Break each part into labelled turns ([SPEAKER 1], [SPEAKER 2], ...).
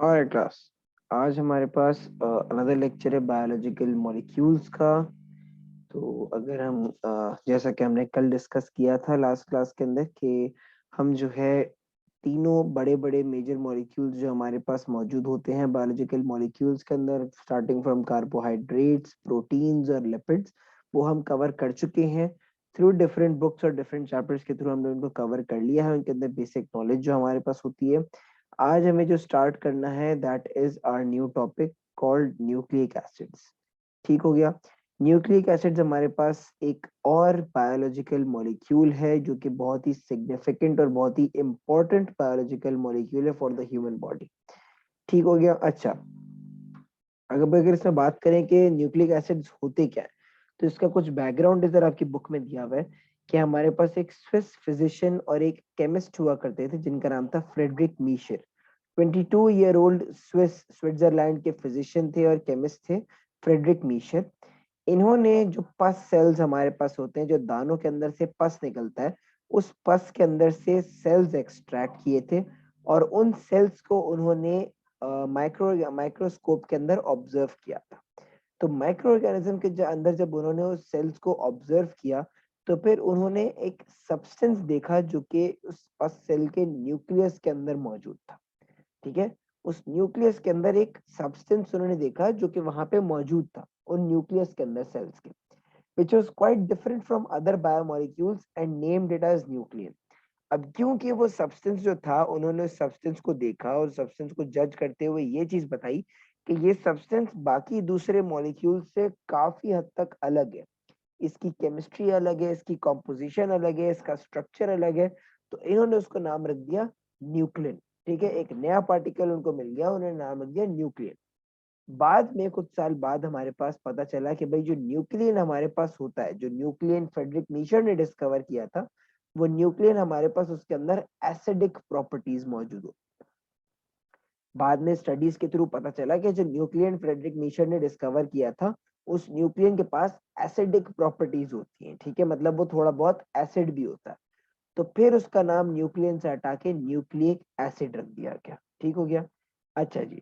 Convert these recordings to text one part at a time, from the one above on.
[SPEAKER 1] Alright class, आज हमारे पास another lecture है बायोलॉजिकल मॉलिक्यूल्स का। तो अगर हम जैसा कि हमने कल डिस्कस किया था लास्ट क्लास के अंदर कि हम जो है तीनों बड़े बड़े मेजर मॉलिक्यूल्स जो हमारे पास मौजूद होते हैं बायोलॉजिकल मॉलिक्यूल्स के अंदर, स्टार्टिंग फ्रॉम कार्बोहाइड्रेट्स, प्रोटीन्स और लिपिड्स, वो हम कवर कर चुके हैं थ्रू डिफरेंट बुक्स और डिफरेंट चैप्टर्स के थ्रू हमने उनको कवर कर लिया है। उनके अंदर बेसिक नॉलेज जो हमारे पास होती है। आज हमें जो स्टार्ट करना है that is our new topic called nucleic acids. ठीक हो गया। न्यूक्लिक एसिड्स हमारे पास एक और बायोलॉजिकल मॉलिक्यूल है जो कि बहुत ही सिग्निफिकेंट और बहुत ही इंपॉर्टेंट बायोलॉजिकल मॉलिक्यूल है फॉर द ह्यूमन बॉडी। ठीक हो गया। अच्छा, अगर इसमें बात करें कि न्यूक्लिक एसिड्स होते क्या है, तो इसका कुछ बैकग्राउंड इधर आपकी बुक में दिया हुआ है कि हमारे पास एक स्विस फिजिशियन और एक केमिस्ट हुआ करते थे जिनका नाम था फ्रेडरिक मीशर। 22 ईयर ओल्ड स्विट्जरलैंड के फिजिशियन थे और केमिस्ट थे फ्रेडरिक मीशर। इन्होंने जो पस सेल्स हमारे पास होते हैं, जो दानों के अंदर से पस निकलता है, उस पस के अंदर से सेल्स एक्सट्रैक्ट किए थे और उन सेल्स को उन्होंने माइक्रोस्कोप के अंदर ऑब्जर्व किया था। तो माइक्रो ऑर्गेनिज्म के अंदर जब उन्होंने उस सेल्स को ऑब्जर्व किया, तो फिर उन्होंने एक सब्सटेंस देखा जो कि उस सेल के न्यूक्लियस के अंदर मौजूद था। ठीक है। उस न्यूक्लियस के अंदर एक सब्सटेंस उन्होंने देखा जो कि वहां पे मौजूद था उन न्यूक्लियस के अंदर सेल्स के, which was quite different from other biomolecules and named it as nuclein। अब क्योंकि वो सब्सटेंस जो था, उन्होंने उस सब्सटेंस को देखा और सब्सटेंस को जज करते हुए ये चीज बताई कि ये सब्सटेंस बाकी दूसरे मॉलिक्यूल से काफी हद तक अलग है। इसकी केमिस्ट्री अलग है, इसकी कॉम्पोजिशन अलग है, इसका स्ट्रक्चर अलग है। तो इन्होंने उसको नाम रख दिया न्यूक्लियन। ठीक है, एक नया पार्टिकल उनको मिल गया, उन्होंने नाम रख दिया न्यूक्लियन। बाद में कुछ साल बाद हमारे पास पता चला कि भाई जो न्यूक्लियन हमारे पास होता है, जो न्यूक्लियन फ्रेडरिक मीशर ने डिस्कवर किया था, वो न्यूक्लियन हमारे पास उसके अंदर एसिडिक प्रॉपर्टीज मौजूद हो। बाद में स्टडीज के थ्रू पता चला कि जो न्यूक्लियन फ्रेडरिक मीशर ने डिस्कवर किया था, उस न्यूक्लियन के पास एसिडिक प्रॉपर्टीज होती हैं। ठीक है, मतलब वो थोड़ा बहुत एसिड भी होता है। तो फिर उसका नाम न्यूक्लियन से हटा के न्यूक्लिक एसिड रख दिया गया। ठीक हो गया। अच्छा जी,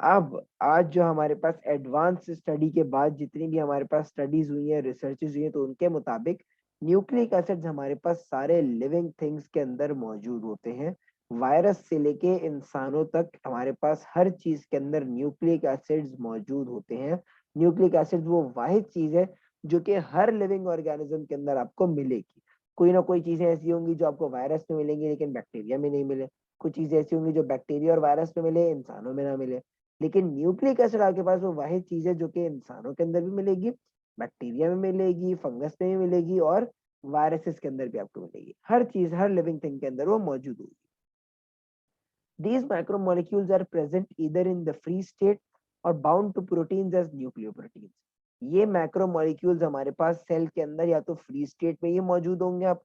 [SPEAKER 1] अब आज जो हमारे पास एडवांस स्टडी के बाद जितनी भी हमारे पास स्टडीज हुई है, रिसर्चेज हुई है, तो उनके मुताबिक न्यूक्लिक एसिड्स हमारे पास सारे लिविंग थिंग्स के अंदर मौजूद होते हैं। वायरस से लेके इंसानों तक हमारे पास हर चीज के अंदर न्यूक्लिक एसिड्स मौजूद होते हैं। न्यूक्लिक एसिड वो वाहिद चीज है जो कि हर लिविंग ऑर्गेनिज्म के अंदर आपको मिलेगी। कोई ना कोई चीजें ऐसी होंगी जो आपको वायरस में मिलेंगी लेकिन बैक्टीरिया में नहीं मिले। कुछ चीजें ऐसी होंगी जो बैक्टीरिया और वायरस में मिले, इंसानों में ना मिले। लेकिन न्यूक्लिक एसिड आपके पास वो वाहिद चीज है जो कि इंसानों के अंदर भी मिलेगी, बैक्टीरिया में मिलेगी, फंगस में भी मिलेगी और वायरसेस के अंदर भी आपको मिलेगी। हर चीज, हर लिविंग थिंग के अंदर वो मौजूद होगी। These macromolecules are present either in the free state or bound to proteins as nucleoproteins। ये मैक्रोमोलिक्यूल्स हमारे पास सेल के अंदर या तो फ्री स्टेट में ये मौजूद होंगे, आप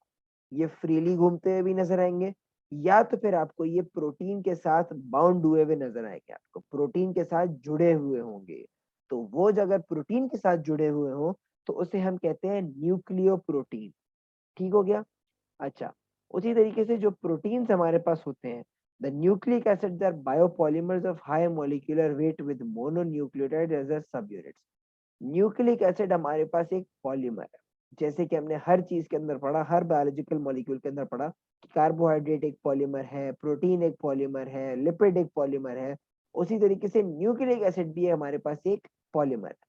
[SPEAKER 1] ये फ्रीली घूमते हुए भी नजर आएंगे, या तो फिर आपको ये प्रोटीन के साथ बाउंड हुए हुए नजर आएंगे, आपको प्रोटीन के साथ जुड़े हुए होंगे। तो वो जो अगर प्रोटीन के साथ जुड़े हुए हो तो उसे हम कहते हैं न्यूक्लियो प्रोटीन। ठीक हो गया। अच्छा, उसी तरीके से जो प्रोटीन्स हमारे पास होते हैं, the nucleic acids are biopolymers of high molecular weight with mononucleotide as a subunits. Nucleic acid हमारे पास एक पॉलीमर है। जैसे कि हमने हर चीज के अंदर पढ़ा, हर बायोलॉजिकल मॉलिक्यूल के अंदर पढ़ा कि कार्बोहाइड्रेट एक पॉलीमर है, प्रोटीन एक पॉलीमर है, लिपिड एक पॉलीमर है। उसी तरीके से न्यूक्लिक एसिड भी हमारे पास एक पॉलीमर है।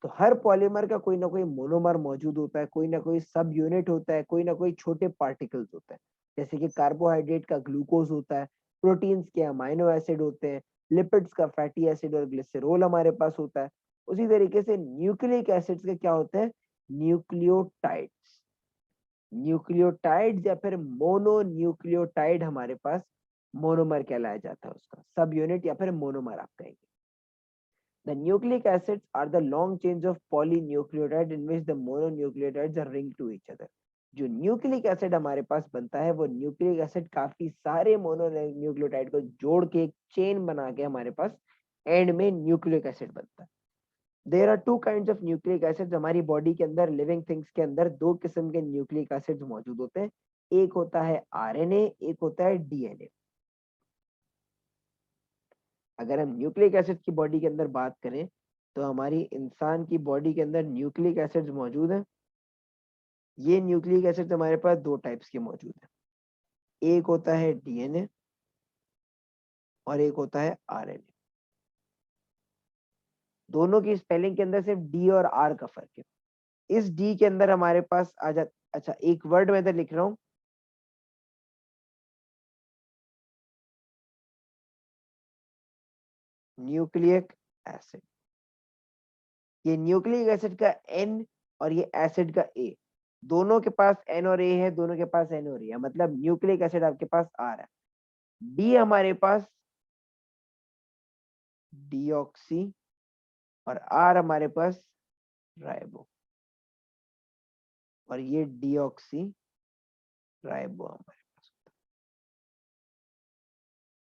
[SPEAKER 1] तो हर पॉलीमर का कोई ना कोई मोनोमर मौजूद होता है, कोई ना कोई सब यूनिट होता है, कोई ना कोई छोटे पार्टिकल्स होता है। जैसे कि कार्बोहाइड्रेट का ग्लूकोज होता है, प्रोटीन्स के अमाइनो एसिड होते हैं, लिपिड्स का फैटी एसिड और ग्लिसरॉल हमारे पास होता है। उसी तरीके से न्यूक्लिक एसिड्स के क्या होते हैं? न्यूक्लियोटाइड्स। न्यूक्लियोटाइड्स या फिर मोनोन्यूक्लियोटाइड हमारे पास मोनोमर कहलाया जाता है, उसका सब यूनिट या फिर मोनोमर आप कहेंगे। The nucleic acids are the long chains of polynucleotide in which the mononucleotides are linked to each other। जो न्यूक्लिक एसिड हमारे पास बनता है, वो न्यूक्लिक एसिड काफी सारे मोनोन्यूक्लियोटाइड को जोड़ के एक चेन बना के हमारे पास एंड में न्यूक्लिक एसिड बनता है। There are two kinds of nucleic acids. हमारी बॉडी के अंदर, लिविंग थिंग्स के अंदर दो किस्म के न्यूक्लिक एसिड्स मौजूद होते हैं। एक होता है आरएनए, एक होता है डीएनए। अगर हम न्यूक्लिक एसिड की बॉडी के अंदर बात करें तो हमारी इंसान की बॉडी के अंदर न्यूक्लिक एसिड्स मौजूद हैं। ये न्यूक्लिक एसिड्स हमारे पास दो टाइप्स के मौजूद हैं, एक होता है डीएनए और एक होता है आरएनए। दोनों की स्पेलिंग के अंदर सिर्फ डी और आर का फर्क है। इस डी के अंदर हमारे पास आ जा, अच्छा एक वर्ड मैं इधर लिख रहा हूँ, न्यूक्लिक एसिड। ये न्यूक्लिक एसिड का एन और ये एसिड का ए, दोनों के पास एन और ए है, दोनों के पास एन और ए है, मतलब न्यूक्लिक एसिड आपके पास आ रहा है। डी हमारे पास डीऑक्सी और आर हमारे पास राइबो, और ये डीऑक्सी राइबो हमारे पास।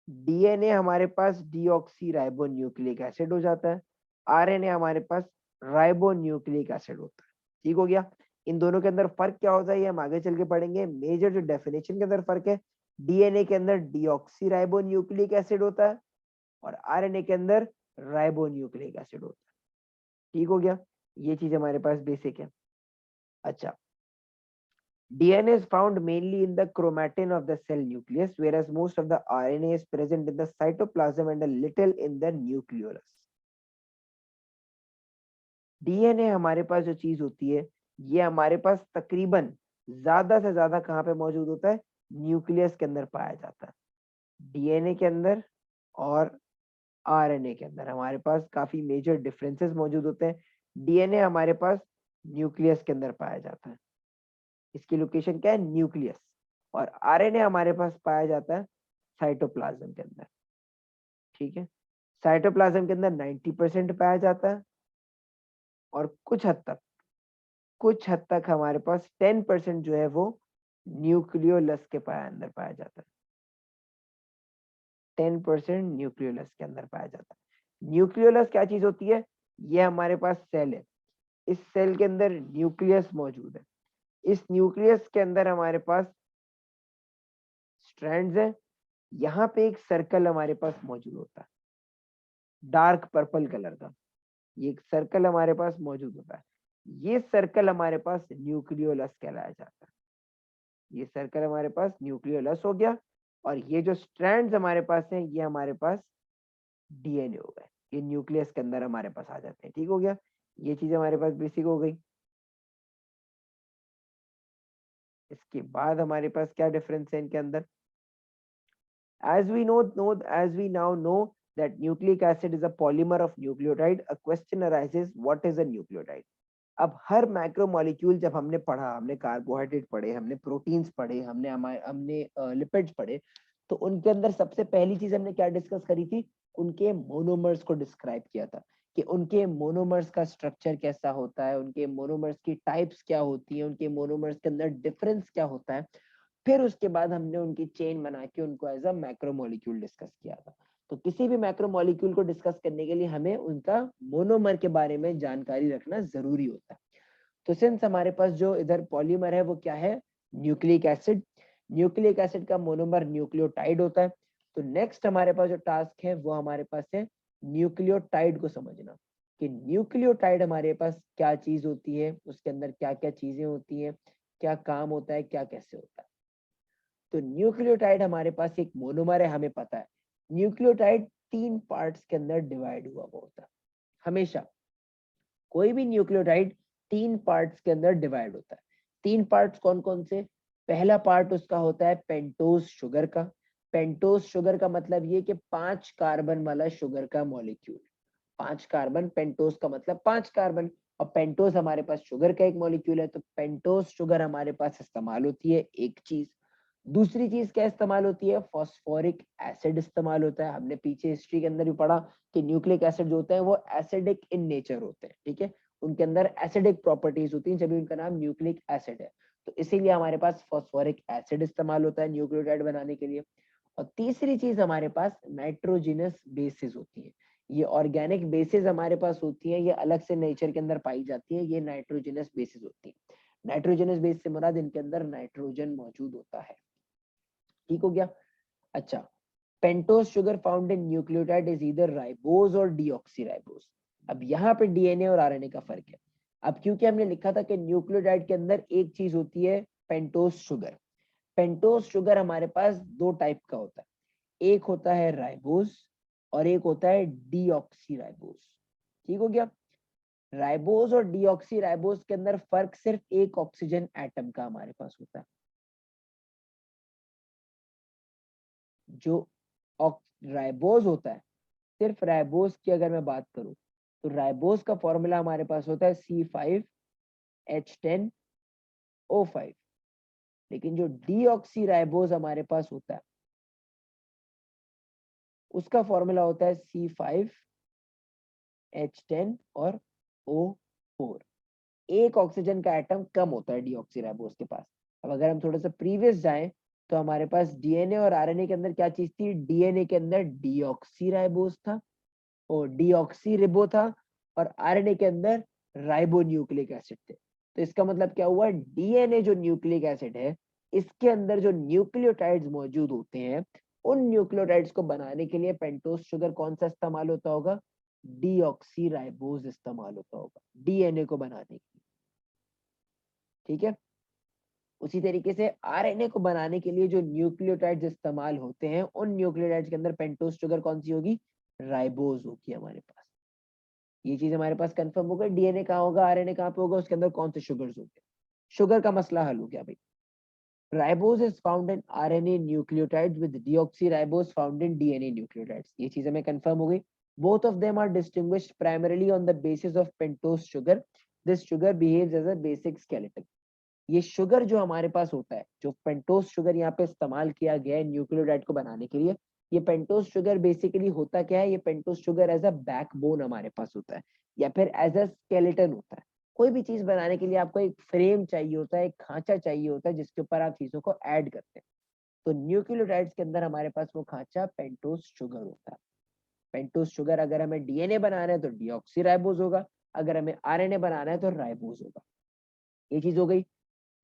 [SPEAKER 1] डीएनए हमारे पास डीऑक्सी राइबो न्यूक्लिक एसिड हो जाता है, आरएनए हमारे पास राइबो न्यूक्लिक एसिड होता है। ठीक हो गया। इन दोनों के अंदर फर्क क्या होता है ये हम आगे चल के पढ़ेंगे। मेजर जो डेफिनेशन के अंदर फर्क है, डीएनए के अंदर डीऑक्सी राइबो न्यूक्लिक एसिड होता है और आरएनए के अंदर राइबो न्यूक्लिक एसिड होता है। ठीक हो गया, ये चीज हमारे पास बेसिक है। अच्छा, DNA is found mainly in the chromatin of the cell nucleus, whereas most of the RNA is present in the cytoplasm and a little in the nucleolus. DNA हमारे पास जो चीज होती है, ये हमारे पास तकरीबन ज्यादा से ज्यादा कहाँ पे मौजूद होता है, न्यूक्लियस के अंदर पाया जाता है। डीएनए के अंदर और आरएनए के अंदर हमारे पास काफी मेजर डिफरेंसेस मौजूद होते हैं। डीएनए हमारे पास न्यूक्लियस के अंदर पाया जाता है, इसकी लोकेशन क्या है, न्यूक्लियस। और आरएनए हमारे पास पाया जाता है साइटोप्लाज्म के अंदर। ठीक है, साइटोप्लाज्म के अंदर 90% पाया जाता है और कुछ हद तक हमारे पास 10% जो है वो न्यूक्लियोलस के अंदर पाया जाता है। 10% न्यूक्लियोलस के अंदर पाया जाता है। न्यूक्लियोलस क्या चीज होती है, ये हमारे पास सेल है, इस सेल के अंदर न्यूक्लियस मौजूद है। इस न्यूक्लियस के अंदर हमारे पास स्ट्रैंड्स हैं। यहाँ पे एक सर्कल हमारे पास मौजूद होता है डार्क पर्पल कलर का, ये एक सर्कल हमारे पास मौजूद होता है। ये सर्कल हमारे पास न्यूक्लियोलस कहलाया जाता है। ये सर्कल हमारे पास न्यूक्लियोलस हो गया, और ये जो स्ट्रैंड्स हमारे पास हैं ये हमारे पास डीएनए हो गए, ये न्यूक्लियस के अंदर हमारे पास आ जाते हैं। ठीक हो गया, ये चीज हमारे पास बेसिक हो गई। इसके बाद हमारे पास क्या डिफरेंस है इनके अंदर, as we now know that nucleic acid is a polymer of nucleotide, a question arises, what is a nucleotide? अब हर मैक्रो मॉलिक्यूल जब हमने पढ़ा, हमने कार्बोहाइड्रेट पढ़े, हमने प्रोटीन्स पढ़े, हमने लिपिड्स पढ़े, तो उनके अंदर सबसे पहली चीज हमने क्या डिस्कस करी थी, उनके मोनोमर्स को डिस्क्राइब किया था कि उनके मोनोमर्स का स्ट्रक्चर कैसा होता है, उनके मोनोमर्स की टाइप्स क्या होती है, उनके मोनोमर्स के अंदर डिफरेंस क्या होता है। फिर उसके बाद हमने उनकी चेन बना के उनको as a macro molecule discuss किया था। तो किसी भी मैक्रो मॉलिक्यूल को डिस्कस करने के लिए हमें उनका मोनोमर के बारे में जानकारी रखना जरूरी होता है। तो सिंस हमारे पास जो इधर पॉलीमर है वो क्या है, न्यूक्लिक एसिड। न्यूक्लिक एसिड का मोनोमर न्यूक्लियोटाइड होता है। तो नेक्स्ट हमारे पास जो टास्क है वो हमारे पास है न्यूक्लियोटाइड को समझना, कि न्यूक्लियोटाइड हमारे पास क्या चीज होती है, उसके अंदर क्या क्या चीजें होती हैं, क्या काम होता है, क्या कैसे होता है। तो न्यूक्लियोटाइड हमारे पास एक मोनोमर है, हमें पता है। न्यूक्लियोटाइड 3 पार्ट्स के अंदर डिवाइड हुआ होता है। हमेशा कोई भी न्यूक्लियोटाइड 3 पार्ट्स के अंदर डिवाइड होता है। 3 पार्ट्स कौन कौन से, पहला पार्ट उसका होता है पेंटोज शुगर का। पेंटोज शुगर का मतलब ये कि 5 कार्बन वाला शुगर का मॉलिक्यूल। 5 कार्बन, पेंटोज का मतलब 5 कार्बन, और पेंटोज हमारे पास शुगर का एक मॉलिक्यूल है। तो पेंटोज शुगर हमारे पास इस्तेमाल होती है एक चीज। दूसरी चीज क्या इस्तेमाल होती है, फॉस्फोरिक एसिड इस्तेमाल होता है। हमने पीछे हिस्ट्री के अंदर भी पढ़ा कि न्यूक्लिक एसिड जो होते हैं वो एसिडिक इन नेचर होते हैं। ठीक है, उनके अंदर एसिडिक प्रॉपर्टीज होती हैं, जब उनका नाम न्यूक्लिक एसिड है। तो इसीलिए हमारे पास फॉस्फोरिक एसिड इस्तेमाल होता है न्यूक्लियोटाइड बनाने के लिए। और तीसरी चीज हमारे पास नाइट्रोजिनस बेसिस होती है। ये ऑर्गेनिक बेसिस हमारे पास होती है, ये अलग से नेचर के अंदर पाई जाती है, ये नाइट्रोजिनस बेसिस होती है। नाइट्रोजिनस बेस से मुराद इनके अंदर नाइट्रोजन मौजूद होता है। ठीक हो गया। अच्छा, pentose sugar found in nucleotide is either ribose और डीऑक्सीराइबोज। अब यहाँ पे डीएनए और आरएनए का फर्क है। अब क्योंकि हमने लिखा था कि न्यूक्लियोटाइड के अंदर एक चीज होती है पेंटोज शुगर। पेंटोज शुगर हमारे पास दो टाइप का होता है, एक होता है राइबोज और एक होता है डीऑक्सीराइबोज। ठीक हो गया। राइबोज और डीऑक्सीराइबोज के अंदर फर्क सिर्फ एक ऑक्सीजन एटम का हमारे पास होता है। जो राइबोज होता है, सिर्फ राइबोज की अगर मैं बात करूं तो राइबोज का फॉर्मूला हमारे पास होता है C5H10O5। लेकिन जो डीऑक्सीराइबोज हमारे पास होता है उसका फॉर्मूला होता है C5H10 और O4। एक ऑक्सीजन का एटम कम होता है डीऑक्सीराइबोज के पास। अब अगर हम थोड़ा सा प्रीवियस जाएं तो हमारे पास डीएनए और आरएनए के अंदर क्या चीज थी, डीएनए के अंदर डीऑक्सीराइबोज था और डीऑक्सीरिबो था और आरएनए के अंदर राइबो न्यूक्लिक एसिड थे। तो इसका मतलब क्या हुआ, डीएनए जो न्यूक्लिक एसिड है इसके अंदर जो न्यूक्लियोटाइड्स मौजूद होते हैं उन न्यूक्लियोटाइड्स को बनाने के लिए पेंटोज शुगर कौन सा इस्तेमाल होता होगा, डीऑक्सीराइबोज इस्तेमाल होता होगा डीएनए को बनाने के लिए। ठीक है। उसी तरीके से आरएनए को बनाने के लिए जो न्यूक्लियोटाइड्स इस्तेमाल होते हैं उन न्यूक्लियोटाइड्स के अंदर पेंटोज शुगर कौन सी होगी, राइबोज होगी हमारे पास। ये चीज हमारे पास कंफर्म हो गई। डीएनए कहाँ होगा, आरएनए कहाँ पे होगा, उसके अंदर कौन से शुगर्स होंगे। शुगर का मसला हल हो गया भाई। Ribose is found in RNA nucleotides with deoxyribose found in DNA nucleotides. ये चीज हमें कंफर्म हो गई। Both of them are distinguished primarily on the basis of pentose sugar. This sugar behaves as a basic skeleton. ये sugar जो हमारे पास होता है, जो पेंटोज शुगर यहाँ पे इस्तेमाल किया गया है न्यूक्लियोटाइड को बनाने के लिए, ये पेंटोज शुगर बेसिकली होता क्या है, ये pentose sugar as a backbone हमारे पास होता है या फिर एज अ स्केलेटन होता है। कोई भी चीज बनाने के लिए आपको एक फ्रेम चाहिए होता है, एक खांचा चाहिए होता है जिसके ऊपर आप चीजों को ऐड करते हैं। तो न्यूक्लियोटाइड्स के अंदर हमारे पास वो खांचा पेंटोज शुगर होता है। पेंटोज शुगर अगर हमें डीएनए बनाना है तो डीऑक्सीराइबोज होगा, अगर हमें आरएनए बनाना है तो राइबोज होगा। ये चीज हो गई।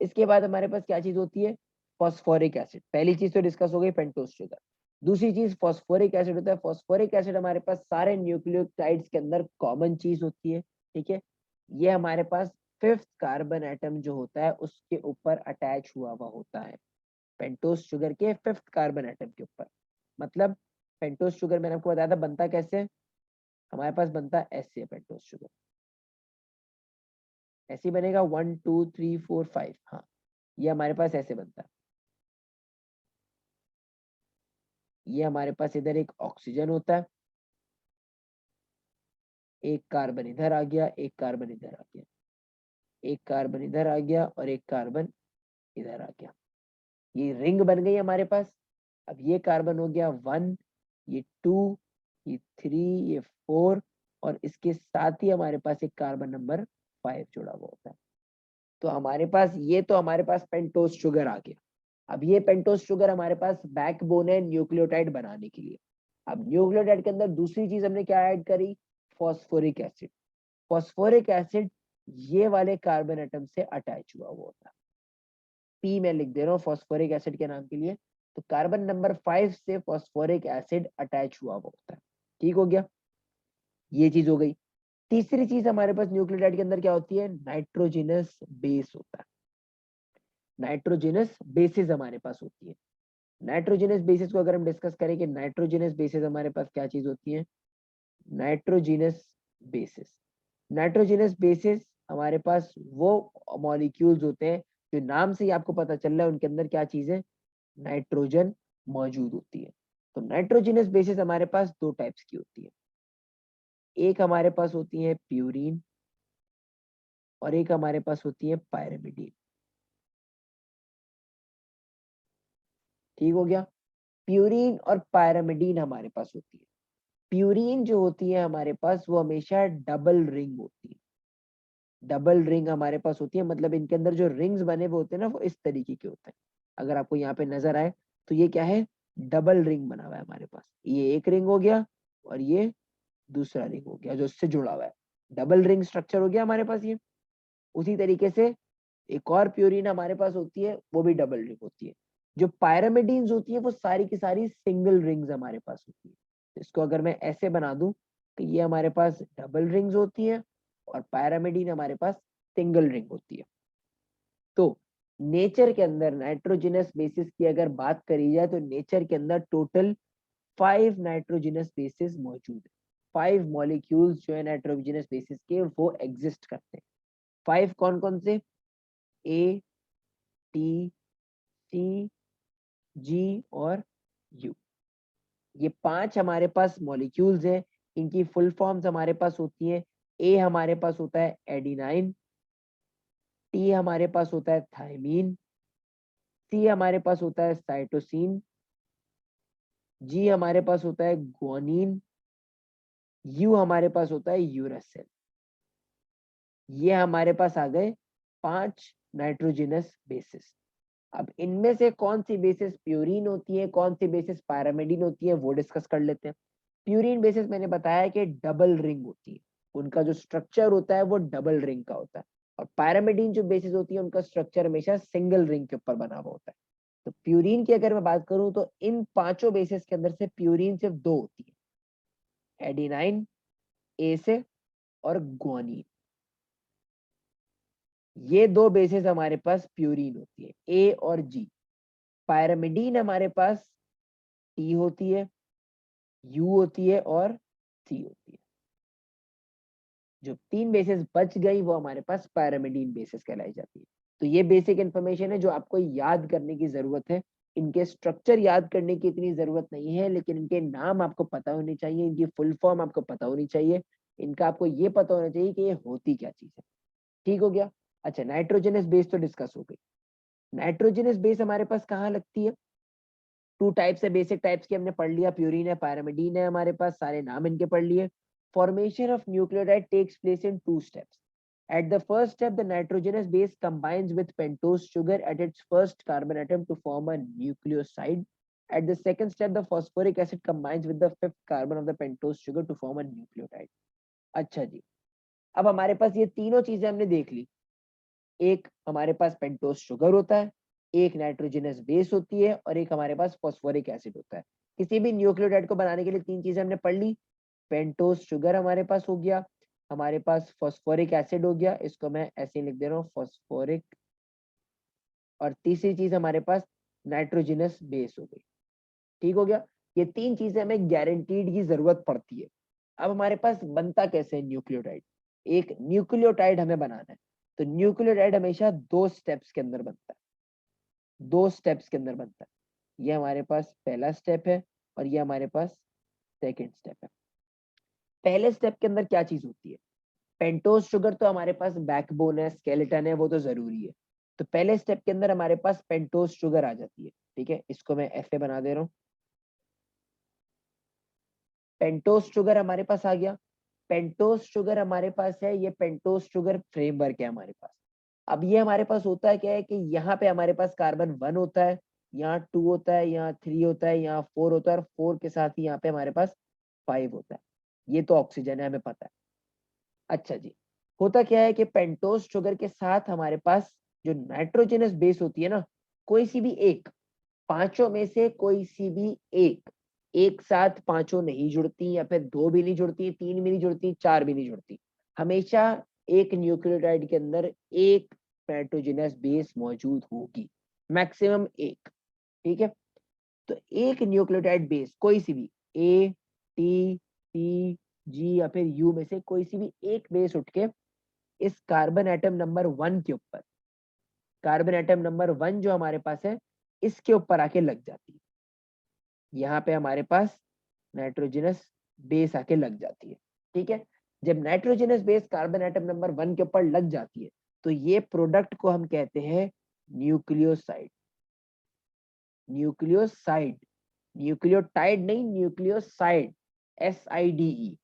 [SPEAKER 1] इसके बाद हमारे पास क्या चीज होती है, फॉस्फोरिक एसिड। पहली चीज तो डिस्कस हो गई पेंटोज शुगर। दूसरी चीज फॉस्फोरिक एसिड होता है। फॉस्फोरिक एसिड हमारे पास सारे न्यूक्लियोटाइड्स के अंदर कॉमन चीज होती है। ठीक है। ये हमारे पास फिफ्थ कार्बन एटम जो होता है उसके ऊपर अटैच हुआ हुआ होता है, पेंटोज शुगर के फिफ्थ कार्बन एटम के ऊपर। मतलब पेंटोज शुगर मैंने आपको बताया था बनता कैसे, हमारे पास बनता ऐसे है पेंटोज शुगर। ऐसे बनेगा 1 2 3 4 5। हाँ, ये हमारे पास ऐसे बनता है। ये हमारे पास इधर एक ऑक्सीजन होता है, एक कार्बन इधर आ गया, एक कार्बन इधर आ गया, एक कार्बन इधर आ गया और एक कार्बन इधर आ गया। ये रिंग बन गई हमारे पास। अब ये कार्बन हो गया 1, ये 2, ये 3, ये 4 और इसके साथ ही हमारे पास एक कार्बन नंबर 5 जुड़ा हुआ होता है। तो हमारे पास ये तो हमारे पास पेंटोज शुगर आ गया। अब ये पेंटोज शुगर हमारे पास बैकबोन है न्यूक्लियोटाइड बनाने के लिए। अब न्यूक्लियोटाइड के अंदर दूसरी चीज हमने क्या ऐड करी, फॉस्फोरिक एसिड। फॉस्फोरिक एसिड ये वाले कार्बन एटम से अटैच हुआ हुआ होता है। पी में लिख दे रहा हूँ फॉस्फोरिक एसिड के नाम के लिए। तो कार्बन नंबर 5 से फॉस्फोरिक एसिड अटैच हुआ हुआ होता है। ठीक हो गया, ये चीज हो गई। तीसरी चीज हमारे पास न्यूक्लियोटाइड के अंदर क्या होती है, नाइट्रोजिनस बेस होता है। नाइट्रोजिनस बेसिस हमारे पास होती है। नाइट्रोजिनस बेसिस को अगर हम डिस्कस करें कि नाइट्रोजिनस बेसिस हमारे पास क्या चीज होती है, नाइट्रोजिनस बेसिस। नाइट्रोजिनस बेसिस हमारे पास वो मॉलिक्यूल्स होते हैं जो नाम से ही आपको पता चल रहा है उनके अंदर क्या चीज है, नाइट्रोजन मौजूद होती है। तो नाइट्रोजिनस बेसिस हमारे पास दो टाइप्स की होती है, एक हमारे पास होती है प्यूरीन और एक हमारे पास होती है पायरिमिडीन। ठीक हो गया। प्यूरीन और पायरिमिडीन हमारे पास होती है। प्यूरीन जो होती है हमारे पास वो हमेशा डबल रिंग होती है। डबल रिंग हमारे पास होती है, मतलब इनके अंदर जो रिंग्स बने हुए होते हैं ना वो इस तरीके के होते हैं। अगर आपको यहाँ पे नजर आए तो ये क्या है, डबल रिंग बना हुआ है हमारे पास। ये एक रिंग हो गया और ये दूसरा रिंग हो गया जो इससे जुड़ा हुआ है। डबल रिंग स्ट्रक्चर हो गया हमारे पास ये। उसी तरीके से एक और प्यूरिन हमारे पास होती है, वो भी डबल रिंग होती है। जो पायरामिडीन्स होती है वो सारी की सारी सिंगल रिंग्स हमारे पास होती है। तो इसको अगर मैं ऐसे बना दूं तो ये हमारे पास डबल रिंग्स होती है और पायरामिडीन हमारे पास सिंगल रिंग होती है। तो नेचर के अंदर नाइट्रोजनस बेसिस की अगर बात करी जाए तो नेचर के अंदर टोटल 5 नाइट्रोजनस बेसिस मौजूद है। 5 मॉलिक्यूल्स जो है नाइट्रोजनस बेसिस के वो एग्जिस्ट करते हैं। 5 कौन कौन से? ए, टी, सी, जी और यू। ये 5 हमारे पास मॉलिक्यूल्स हैं। इनकी फुल फॉर्म्स हमारे पास होती हैं। ए हमारे पास होता है एडिनाइन, टी हमारे पास होता है थायमीन, सी हमारे पास होता है साइटोसिन, जी हमारे पास होता है ग्वानिन, यू हमारे पास होता है यूरासिल। ये हमारे पास आ गए 5 नाइट्रोजनस बेसिस। अब इनमें से कौन सी बेसिस प्यूरीन होती है, कौन सी बेसिस पैरामिडीन होती है, वो डिस्कस कर लेते हैं। प्यूरीन बेसिस मैंने बताया कि डबल रिंग होती है, उनका जो स्ट्रक्चर होता है वो डबल रिंग का होता है। और पैरामिडीन जो बेसिस होती है उनका स्ट्रक्चर हमेशा सिंगल रिंग के ऊपर बना हुआ होता है। तो प्यूरीन की अगर मैं बात करूं तो इन पांचों बेसिस के अंदर से प्यूरीन सिर्फ 2 होती है, एडिनाइन ए से और ग्वानिन। ये 2 बेसिस हमारे पास प्यूरीन होती है, ए और जी। पैरामिडीन हमारे पास टी होती है, यू होती है और सी होती है। जो 3 बेसिस बच गई वो हमारे पास पैरामिडीन बेसिस कहलाई जाती है। तो ये बेसिक इंफॉर्मेशन है जो आपको याद करने की जरूरत है। इनके स्ट्रक्चर याद करने की इतनी जरूरत नहीं है, लेकिन इनके नाम आपको पता होने चाहिए, इनकी फुल फॉर्म आपको पता होनी चाहिए, इनका आपको ये पता होना चाहिए कि ये होती क्या चीज है। ठीक हो गया? अच्छा, नाइट्रोजनस बेस तो डिस्कस हो गई। नाइट्रोजनस बेस हमारे पास कहाँ लगती है? 2 टाइप्स है, बेसिक टाइप्स की हमने पढ़ लिया, प्यूरीन है, पैरामिडीन है, हमारे पास सारे नाम इनके पढ़ लिए। Formation of nucleotide takes place in 2 steps. At the first step, the nitrogenous base combines with pentose sugar at its first carbon atom to form a nucleoside. At the second step, the phosphoric acid combines with the 5th carbon of the pentose sugar to form a nucleotide. अच्छा जी, अब हमारे पास ये तीनों चीजें हमने देख ली। एक हमारे पास पेंटोस शुगर होता है, एक नाइट्रोजनस बेस होती है और एक हमारे पास फॉस्फोरिक एसिड होता है। किसी भी न्यूक्लियोटाइड को बनाने के लिए 3 चीजें हमने पढ़ ली। पेंटोस शुगर हमारे पास हो गया, हमारे पास फॉस्फोरिक एसिड हो गया, इसको मैं ऐसे लिख दे रहा हूँ फॉस्फोरिक, और तीसरी चीज हमारे पास नाइट्रोजनस बेस हो गई। ठीक हो गया? ये 3 चीजें हमें गारंटीड की जरूरत पड़ती है। अब हमारे पास बनता कैसे है न्यूक्लियोटाइड? एक न्यूक्लियोटाइड हमें बनाना है, तो न्यूक्लियोटाइड हमेशा 2 स्टेप्स के अंदर बनता है। 2 स्टेप्स के अंदर बनता है। ये हमारे पास पहला स्टेप है और ये हमारे पास सेकेंड स्टेप है। पहले स्टेप के अंदर क्या चीज होती है? पेंटोज शुगर तो हमारे पास बैकबोन है, स्केलेटन है, वो तो जरूरी है। तो पहले स्टेप के अंदर हमारे पास पेंटोज शुगर आ जाती है। ठीक है, इसको मैं ऐसे बना दे रहा हूँ। पेंटोज शुगर हमारे पास आ गया। पेंटोज शुगर हमारे पास है, ये पेंटोज शुगर फ्रेमवर्क है हमारे पास। अब ये हमारे पास होता है क्या है कि यहाँ पे हमारे पास कार्बन 1 होता है, यहाँ 2 होता है, यहाँ 3 होता है, यहाँ 4 होता है, और 4 के साथ ही यहाँ पे हमारे पास 5 होता है। ये तो ऑक्सीजन है, हमें पता है। अच्छा जी, होता क्या है कि पेंटोज शुगर के साथ हमारे पास जो नाइट्रोजनस बेस होती है ना, कोई सी भी एक, पांचों में से कोई सी भी एक साथ पांचों नहीं जुड़ती, या फिर 2 भी नहीं जुड़ती, 3 भी नहीं जुड़ती, 4 भी नहीं जुड़ती। हमेशा एक न्यूक्लियोटाइड के अंदर एक नाइट्रोजनस बेस मौजूद होगी, मैक्सिमम एक। ठीक है? तो एक न्यूक्लियोटाइड बेस कोई सी भी, ए, टी, सी, जी या फिर यू में से कोई सी भी एक बेस उठ के इस कार्बन एटम नंबर 1 के ऊपर, कार्बन एटम नंबर 1 जो हमारे पास है, इसके ऊपर आके लग जाती है। यहाँ पे हमारे पास नाइट्रोजनस बेस आके लग जाती है। ठीक है? जब nitrogenous base carbon atom number 1 के ऊपर लग जाती है तो ये प्रोडक्ट को हम कहते हैं न्यूक्लियोसाइड। न्यूक्लियोसाइड, न्यूक्लियोटाइड नहीं, न्यूक्लियोसाइड, SIDE।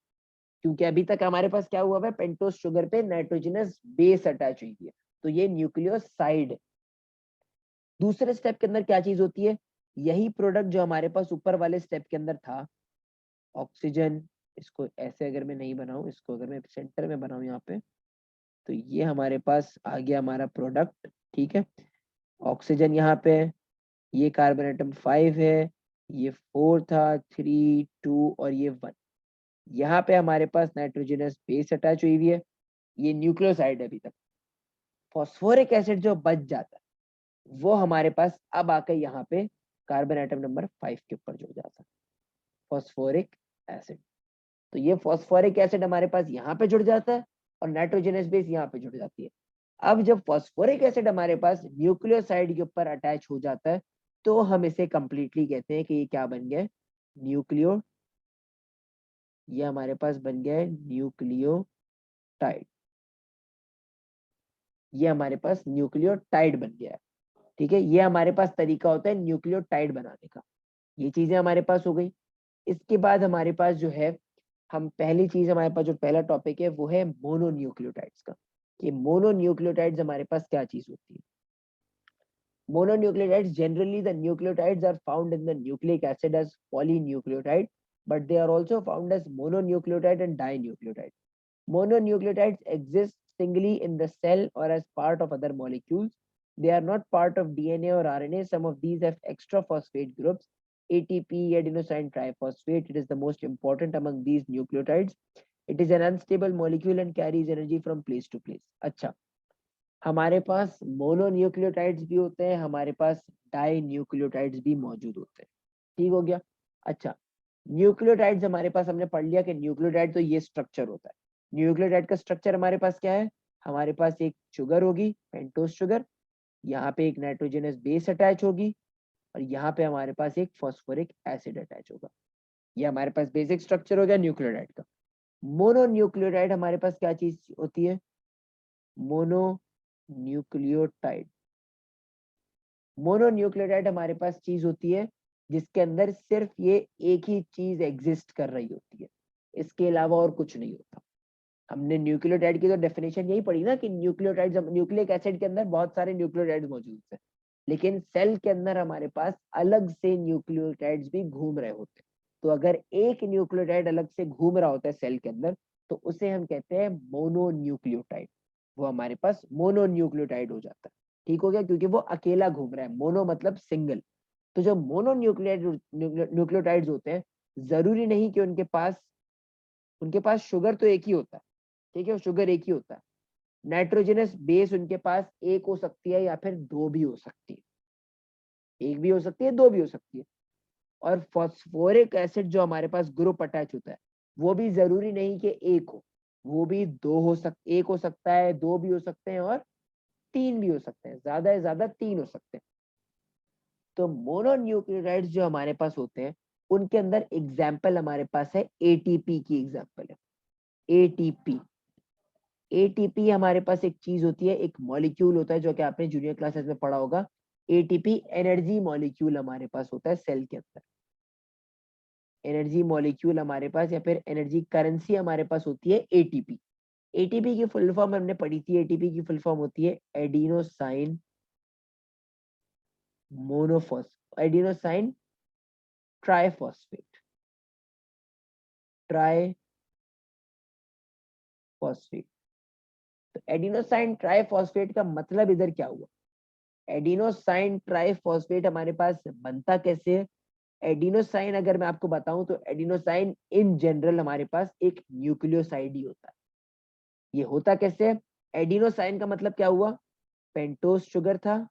[SPEAKER 1] क्योंकि अभी तक हमारे पास क्या हुआ है, पेंटोज शुगर पे नाइट्रोजनस बेस अटैच हुई है, तो ये न्यूक्लियोसाइड। दूसरे स्टेप के अंदर क्या चीज होती है? यही प्रोडक्ट जो हमारे पास ऊपर वाले स्टेप के अंदर था, ऑक्सीजन। इसको ऐसे अगर मैं नहीं बनाऊं, इसको अगर मैं सेंटर में बनाऊं यहाँ पे, तो ये हमारे पास आ गया हमारा प्रोडक्ट। ठीक है? ऑक्सीजन यहाँ पे है, ये कार्बन एटम 5 है, ये 4 था, 3, 2 और ये 1। यहाँ पे हमारे पास नाइट्रोजनस बेस अटैच हुई हुई है, ये न्यूक्लियोसाइड है अभी तक। फॉस्फोरिक एसिड जो बच जाता है वो हमारे पास अब आकर यहाँ पे कार्बन एटम नंबर 5 के ऊपर जुड़ जाता है, फॉस्फोरिक एसिड। तो ये फॉस्फोरिक एसिड हमारे पास यहाँ पे जुड़ जाता है और नाइट्रोजनस बेस यहाँ पे जुड़ जाती है। अब जब फॉस्फोरिक एसिड हमारे पास न्यूक्लियोसाइड के ऊपर अटैच हो जाता है तो हम इसे कंप्लीटली कहते हैं कि ये क्या बन गया है, न्यूक्लियो, ये हमारे पास बन गया है न्यूक्लियोटाइड। ये हमारे पास न्यूक्लियोटाइड बन गया है। ठीक है, ये हमारे पास तरीका होता है न्यूक्लियोटाइड बनाने का। ये चीजें हमारे पास हो गई। इसके बाद हमारे पास जो है, हम पहली चीज हमारे पास जो पहला टॉपिक है वो है मोनोन्यूक्लियोटाइड्स का, कि मोनोन्यूक्लियोटाइड्स हमारे पास क्या चीज होती है। Mononucleotides, generally the nucleotides are found in the nucleic acid as polynucleotide, but they are also found as mononucleotide and dinucleotide. Mononucleotides exist singly in the cell or as part of other molecules. They are not part of DNA or RNA. Some of these have extra phosphate groups. ATP, adenosine triphosphate, it is the most important among these nucleotides. It is an unstable molecule and carries energy from place to place. अच्छा, हमारे पास मोनोन्यूक्लियोटाइड्स भी होते हैं, हमारे पास die nucleotides भी मौजूद होते हैं। ठीक हो गया। अच्छा, न्यूक्लियोटाइड्स हमारे पास हमने पढ़ लिया कि न्यूक्लियोटाइड तो ये स्ट्रक्चर होता है। न्यूक्लियोटाइड का स्ट्रक्चर हमारे पास क्या है, हमारे पास एक शुगर होगी, पेंटोज शुगर, यहाँ पे एक नाइट्रोजनस बेस अटैच होगी और यहाँ पे हमारे पास एक फॉस्फोरिक एसिड अटैच होगा। ये हमारे पास बेसिक स्ट्रक्चर हो गया न्यूक्लियोटाइड का। मोनोन्यूक्लियोटाइड हमारे पास क्या चीज होती है, मोनो न्यूक्लियोटाइड। मोनोन्यूक्लियोटाइड हमारे पास चीज होती है जिसके अंदर सिर्फ ये एक ही चीज एग्जिस्ट कर रही होती है, इसके अलावा और कुछ नहीं होता। हमने न्यूक्लियोटाइड की तो डेफिनेशन यही पढ़ी ना कि न्यूक्लियोटाइड्स, न्यूक्लिक एसिड के अंदर बहुत सारे न्यूक्लियोटाइड्स मौजूद हैं, लेकिन सेल के अंदर हमारे पास अलग से न्यूक्लियोटाइड्स भी घूम रहे होते हैं। तो अगर एक न्यूक्लियोटाइड अलग से घूम रहा होता है सेल के अंदर तो उसे हम कहते हैं मोनोन्यूक्लियोटाइड। वो हमारे पास मोनोन्यूक्लियोटाइड हो जाता है। ठीक हो गया, क्योंकि वो अकेला घूम रहा है, मोनो मतलब सिंगल। तो जो मोनोन्यूक्लियोटाइड न्यूक्लियोटाइड्स होते हैं, जरूरी नहीं कि उनके पास शुगर तो एक ही होता है। ठीक है, शुगर एक ही होता है। नाइट्रोजनस बेस उनके पास एक हो सकती है या फिर दो भी हो सकती है, एक भी हो सकती है, दो भी हो सकती है। और फॉस्फोरिक एसिड जो हमारे पास ग्रुप अटैच होता है वो भी जरूरी नहीं कि एक हो, वो भी एक हो सकता है, दो भी हो सकते हैं और तीन भी हो सकते हैं, ज्यादा से ज्यादा तीन हो सकते हैं। तो मोनोन्यूक्लियोटाइड्स जो हमारे पास होते हैं उनके अंदर एग्जाम्पल हमारे पास है एटीपी की एग्जाम्पल है। एटीपी, एटीपी हमारे पास एक चीज होती है, एक मॉलिक्यूल होता है जो कि आपने जूनियर क्लासेस में पढ़ा होगा। एटीपी एनर्जी मॉलिक्यूल हमारे पास होता है सेल के अंदर। एनर्जी मॉलिक्यूल हमारे पास या फिर एनर्जी करेंसी हमारे पास होती है एटीपी। एटीपी की फुल फॉर्म हमने पढ़ी थी, एटीपी की फुल फॉर्म होती है एडिनोसाइन मोनोफॉस, एडिनोसाइन ट्राइफॉस्फेट, ट्राइफॉस्फेट। तो एडिनोसाइन ट्राइफॉस्फेट का मतलब इधर क्या हुआ, एडिनोसाइन ट्राइफॉस्फेट हमारे पास बनता कैसे है। एडिनोसाइन अगर मैं आपको बताऊं तो एडिनोसाइन इन जनरल हमारे पास एक न्यूक्लियोसाइड ही होता है। ये होता कैसे है, एडिनोसाइन का मतलब क्या हुआ, पेंटोज शुगर था,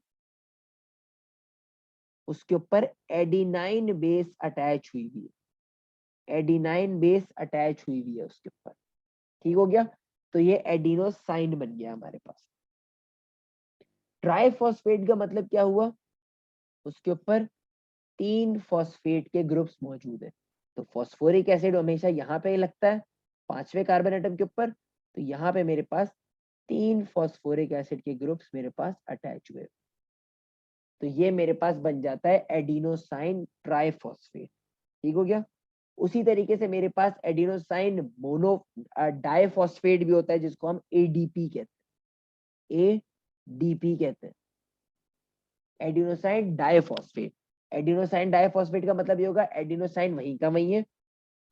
[SPEAKER 1] उसके ऊपर एडिनाइन बेस अटैच हुई हुई है, एडिनाइन बेस अटैच हुई हुई है उसके ऊपर। ठीक हो गया, तो ये एडिनोसाइन बन गया हमारे पास। ट्राइफॉस्फेट का मतलब क्या हुआ, उसके ऊपर तीन फॉस्फेट के ग्रुप्स मौजूद है। तो फॉस्फोरिक एसिड हमेशा यहाँ पे लगता है पांचवें कार्बन एटम के ऊपर, तो यहाँ पे मेरे पास तीन फॉस्फोरिक एसिड के ग्रुप्स मेरे पास अटैच हुए, तो ये मेरे पास बन जाता है एडिनोसाइन ट्राइफॉस्फेट। ठीक हो गया। उसी तरीके से मेरे पास एडिनोसाइन मोनो डाइफॉस्फेट भी होता है जिसको हम एडीपी कहते हैं, एडीपी कहते हैं, एडिनोसाइन डाइफॉस्फेट। एडिनोसाइन डाइफॉस्फेट का मतलब ये होगा एडिनोसाइन वहीं का वहीं है,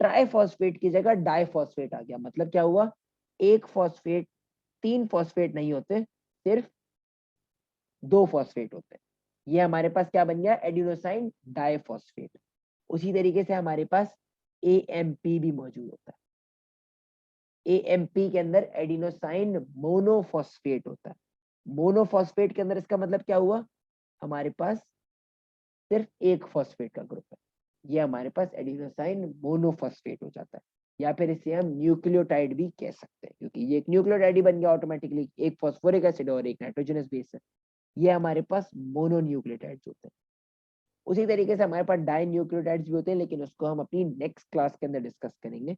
[SPEAKER 1] ट्राइफॉस्फेट की जगह डाइफॉस्फेट आ गया। मतलब क्या हुआ, एक फॉस्फेट, तीन फॉस्फेट नहीं होते, सिर्फ दो फॉस्फेट होते हैं। ये हमारे पास क्या बन गया, एडिनोसाइन डाइफॉस्फेट। उसी तरीके से हमारे पास एएमपी भी मौजूद होता है। एएमपी के अंदर एडिनोसाइन मोनोफॉस्फेट होता है। मोनोफॉस्फेट के अंदर इसका मतलब क्या हुआ, हमारे पास सिर्फ एक फॉस्फेट का ग्रुप है, ये हमारे पास एडिनोसाइन मोनोफॉस्फेट हो जाता है। या फिर इसे हम न्यूक्लियोटाइड भी कह सकते हैं, क्योंकि ये एक न्यूक्लियोटाइड ही बन गया ऑटोमेटिकली, एक फॉस्फोरिक एसिड और एक नाइट्रोजनस बेस है। ये हमारे पास मोनोन्यूक्लियोटाइड्स होते हैं। उसी तरीके से हमारे पास डाई न्यूक्लियोटाइड्स भी होते हैं, लेकिन उसको हम अपनी नेक्स्ट क्लास के अंदर डिस्कस करेंगे।